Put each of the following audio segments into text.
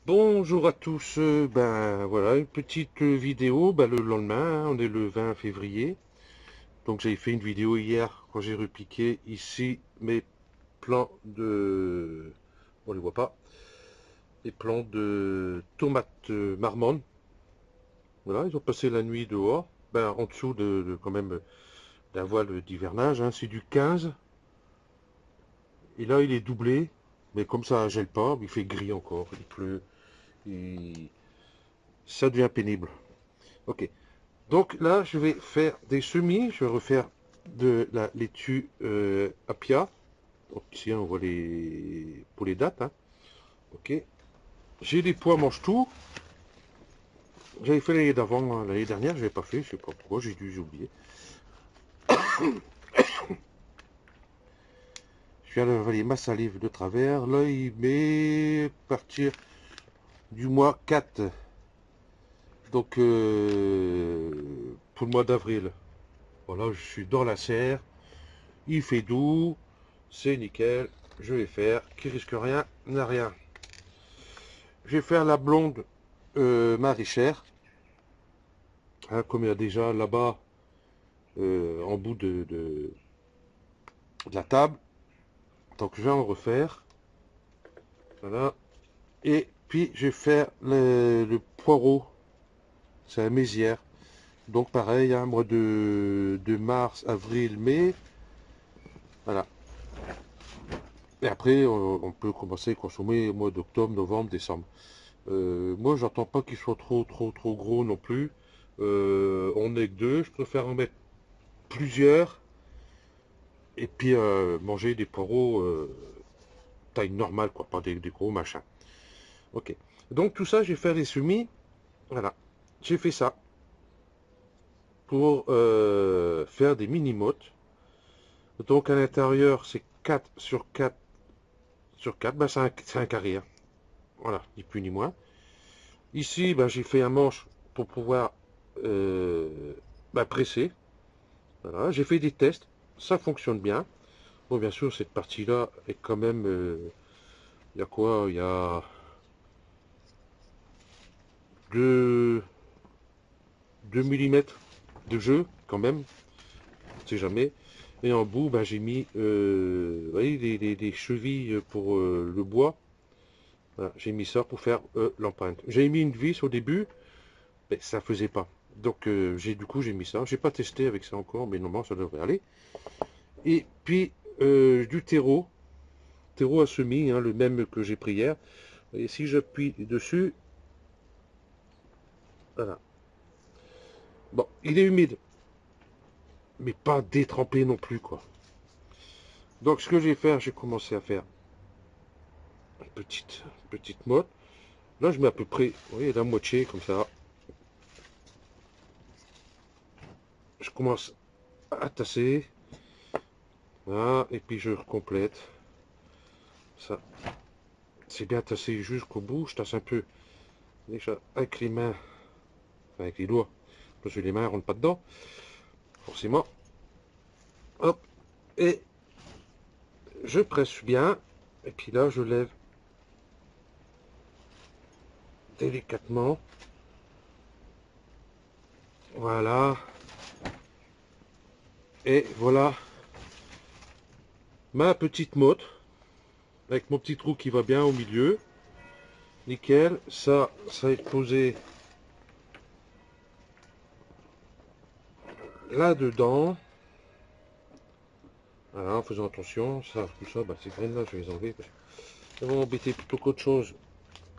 Bonjour à tous, ben voilà une petite vidéo le lendemain, hein, on est le 20 février. Donc j'avais fait une vidéo hier quand j'ai repiqué ici mes plants de... On les voit pas. Les plants de tomates marmotte. Voilà, ils ont passé la nuit dehors. Ben en dessous quand même d'un voile d'hivernage, hein, c'est du 15. Et là il est doublé. Mais comme ça gèle pas, il fait gris encore, il pleut. et Ça devient pénible. Ok. Donc là, je vais faire des semis. Je vais refaire de la laitue Apia. Donc ici, on voit les pour les dates, hein. Ok. J'ai des pois mange-tout. J'avais fait l'année d'avant, hein. L'année dernière, je n'avais pas fait. Je sais pas pourquoi. J'ai dû oublier. Je viens d'avaler ma salive de travers. Là, il met partir du mois 4. Donc pour le mois d'avril. Voilà, je suis dans la serre. Il fait doux. C'est nickel. Je vais faire. Qui risque rien n'a rien. Je vais faire la blonde maraîchère, hein, comme il y a déjà là-bas en bout de la table. Donc je vais en refaire. Voilà. Et puis je vais faire le poireau. C'est la mésière. Donc pareil, hein, mois de mars, avril, mai. Voilà. Et après, on peut commencer à consommer au mois d'octobre, novembre, décembre. Moi, j'attends pas qu'ils soient trop gros non plus. On n'est que deux. Je préfère en mettre plusieurs. Et puis manger des poireaux taille normale, quoi, pas des gros machins. Ok. Donc tout ça, j'ai fait les semis. Voilà. J'ai fait ça pour faire des mini-mottes. Donc à l'intérieur, c'est 4 sur 4 sur 4. Ben, c'est un carré, hein. Voilà, ni plus ni moins. Ici, ben, j'ai fait un manche pour pouvoir presser. Voilà. J'ai fait des tests. Ça fonctionne bien. Bon, bien sûr, cette partie-là est quand même... il y a quoi? Il y a 2 millimètres de jeu, quand même, on sait jamais. Et en bout, ben, j'ai mis vous voyez, des chevilles pour le bois. Voilà, j'ai mis ça pour faire l'empreinte. J'ai mis une vis au début, mais ça faisait pas. Donc du coup j'ai mis ça. J'ai pas testé avec ça encore, mais normalement ça devrait aller. Et puis du terreau à semis, hein, le même que j'ai pris hier. Et si j'appuie dessus, voilà. Bon, il est humide, mais pas détrempé non plus, quoi. Donc ce que je vais faire, j'ai commencé à faire une petite motte. Là, je mets à peu près, vous voyez, la moitié, comme ça. Je commence à tasser. Voilà, et puis je complète. Ça, c'est bien tassé jusqu'au bout. Je tasse un peu, déjà, avec les mains, enfin, avec les doigts, parce que les mains ne rentrent pas dedans, forcément. Hop, et je presse bien. Et puis là, je lève délicatement. Voilà. Et voilà ma petite motte, avec mon petit trou qui va bien au milieu. Nickel. Ça est posé là-dedans. Voilà, en faisant attention, ça, tout ça, bah, ces graines là, je vais les enlever parce que ça va m'embêter plutôt qu'autre chose.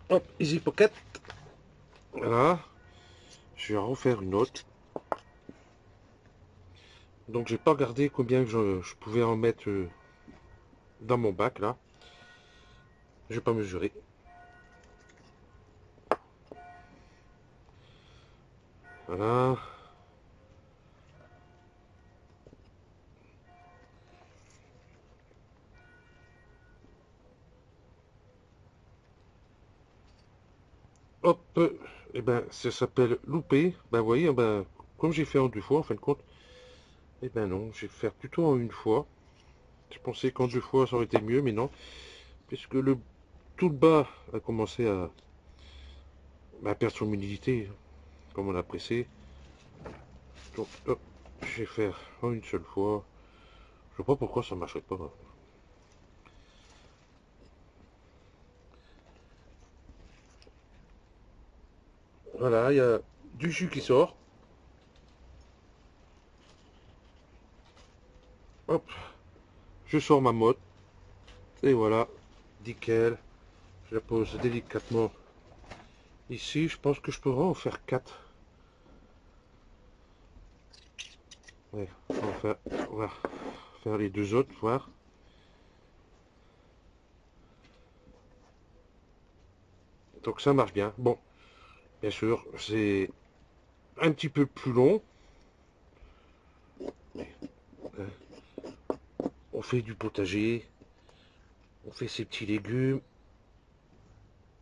Hop, easy pocket. Voilà, je vais en refaire une autre. Donc j'ai pas regardé combien je pouvais en mettre dans mon bac là. Je vais pas mesurer. Voilà. Hop, et ben ça s'appelle louper. Ben vous voyez, ben, comme j'ai fait en deux fois en fin de compte, et ben non, je vais faire plutôt en une fois. Je pensais qu'en deux fois ça aurait été mieux, mais non. Puisque tout le bas a commencé à perdre son humidité, comme on a pressé. Donc, hop, je vais faire en une seule fois. Je sais pas pourquoi ça marcherait pas. Voilà, il y a du jus qui sort. Hop, je sors ma motte. Et voilà, nickel. Je la pose délicatement ici. Je pense que je pourrais en faire 4. Ouais, on va faire les deux autres, voir. Donc ça marche bien. Bon, bien sûr, c'est un petit peu plus long. Mais, on fait du potager, on fait ses petits légumes.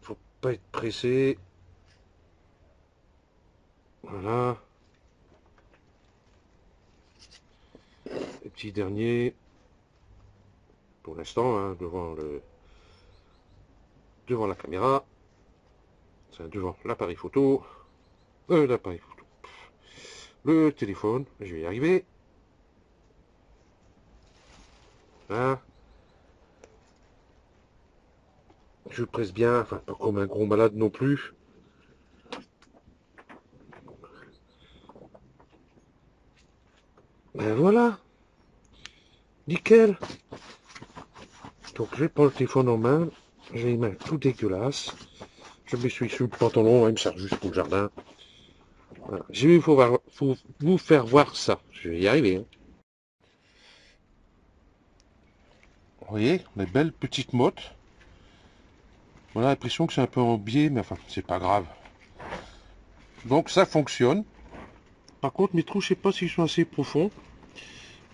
Faut pas être pressé. Voilà. Les petits derniers. Pour l'instant, hein, devant la caméra. C'est devant l'appareil photo. L'appareil photo. Le téléphone. Je vais y arriver. Là. Je presse bien. Enfin, pas comme un gros malade non plus. Ben voilà. Nickel. Donc je vais prendre le téléphone en main. J'ai les mains tout dégueulasses. Je me suis sous le pantalon, il me sert juste pour le jardin. Voilà. Je vais vous faire voir ça. Je vais y arriver. Hein. Vous voyez, mes belles petites mottes. On a l'impression que c'est un peu en biais, mais enfin, c'est pas grave. Donc ça fonctionne. Par contre, mes trous, je sais pas s'ils sont assez profonds.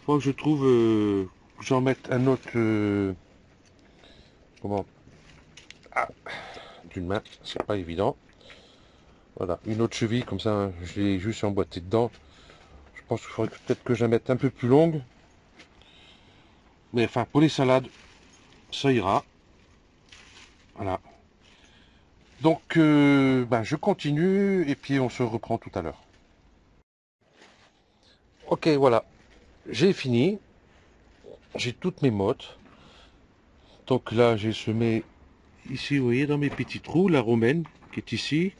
Faut que je trouve que j'en mette un autre. Comment? Ah, d'une main, c'est pas évident. Voilà, une autre cheville comme ça, hein, je l'ai juste emboîté dedans. Je pense qu'il faudrait peut-être que je la mette un peu plus longue. Mais enfin, pour les salades, ça ira. Voilà. Donc, je continue et puis on se reprend tout à l'heure. Ok, voilà. J'ai fini. J'ai toutes mes mottes. Donc là, j'ai semé ici, vous voyez, dans mes petits trous, la romaine qui est ici.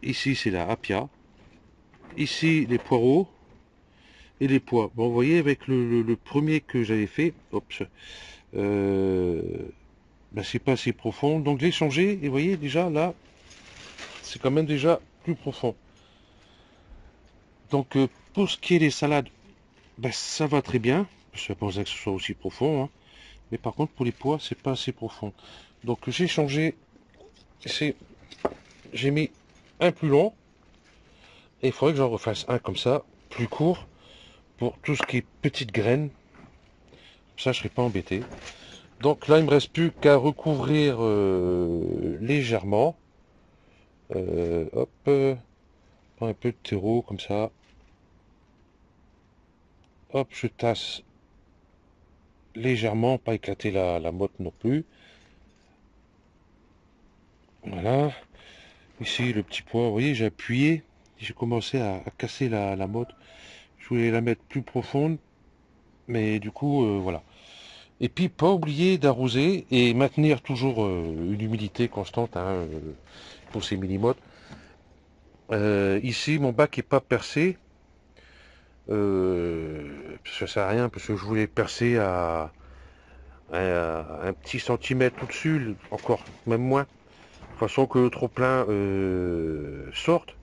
Ici, c'est la apia. Ici, les poireaux et les pois. Bon, vous voyez, avec le premier que j'avais fait, hop, c'est pas assez profond. Donc, j'ai changé et vous voyez, déjà, là, c'est quand même déjà plus profond. Donc, pour ce qui est des salades, ça va très bien. Je ne pas que ce soit aussi profond. Hein. Mais par contre, pour les pois, c'est pas assez profond. Donc, j'ai changé. J'ai mis un plus long. Et il faudrait que j'en refasse un comme ça, plus court, pour tout ce qui est petites graines. Ça, je serai pas embêté. Donc là, il me reste plus qu'à recouvrir légèrement. Hop, prends un peu de terreau comme ça. Hop, je tasse légèrement, pas éclater la motte non plus. Voilà. Ici, le petit pois, vous voyez, j'ai appuyé. J'ai commencé à casser la motte. Je voulais la mettre plus profonde. Mais du coup, voilà. Et puis, pas oublier d'arroser et maintenir toujours une humidité constante hein, pour ces mini-mottes. Ici, mon bac n'est pas percé. Ça sert à rien parce que je voulais percer à un petit centimètre au-dessus, encore, même moins. De façon que le trop-plein sorte.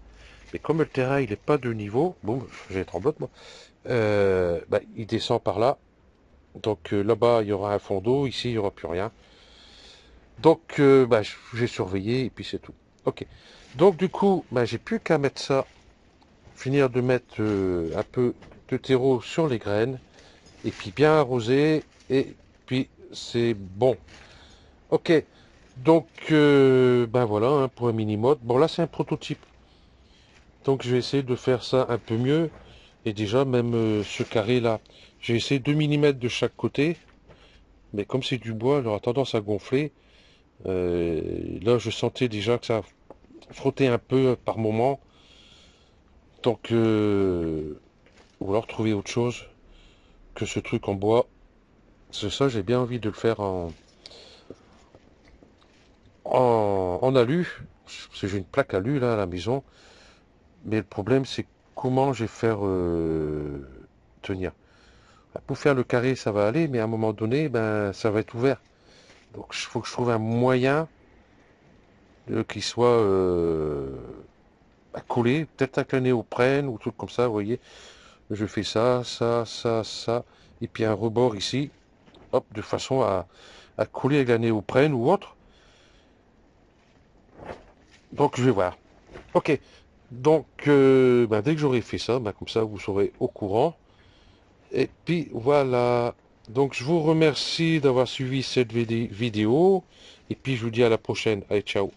Mais comme le terrain il n'est pas de niveau, bon, je vais être en blotte moi, il descend par là. Donc là-bas il y aura un fond d'eau, ici il n'y aura plus rien. Donc j'ai surveillé et puis c'est tout. Ok. Donc du coup, j'ai plus qu'à mettre ça, finir de mettre un peu de terreau sur les graines et puis bien arroser et puis c'est bon. Ok. Donc voilà hein, pour un mini mode. Bon là c'est un prototype. Donc je vais essayer de faire ça un peu mieux. Et déjà même ce carré là, j'ai essayé 2 mm de chaque côté. Mais comme c'est du bois, il aura tendance à gonfler. Là je sentais déjà que ça frotter un peu par moment. Donc, ou alors trouver autre chose que ce truc en bois. C'est ça, j'ai bien envie de le faire en alu. Parce que j'ai une plaque alu là à la maison. Mais le problème, c'est comment je vais faire tenir. Pour faire le carré, ça va aller, mais à un moment donné, ben, ça va être ouvert. Donc, il faut que je trouve un moyen qui soit collé, peut-être avec un néoprène ou truc comme ça, vous voyez. Je fais ça, ça, ça, ça, et puis un rebord ici, hop, de façon à coller avec la néoprène ou autre. Donc, je vais voir. Ok. Donc, ben, dès que j'aurai fait ça, ben, comme ça, vous serez au courant. Et puis, voilà. Donc, je vous remercie d'avoir suivi cette vidéo. Et puis, je vous dis à la prochaine. Allez, ciao.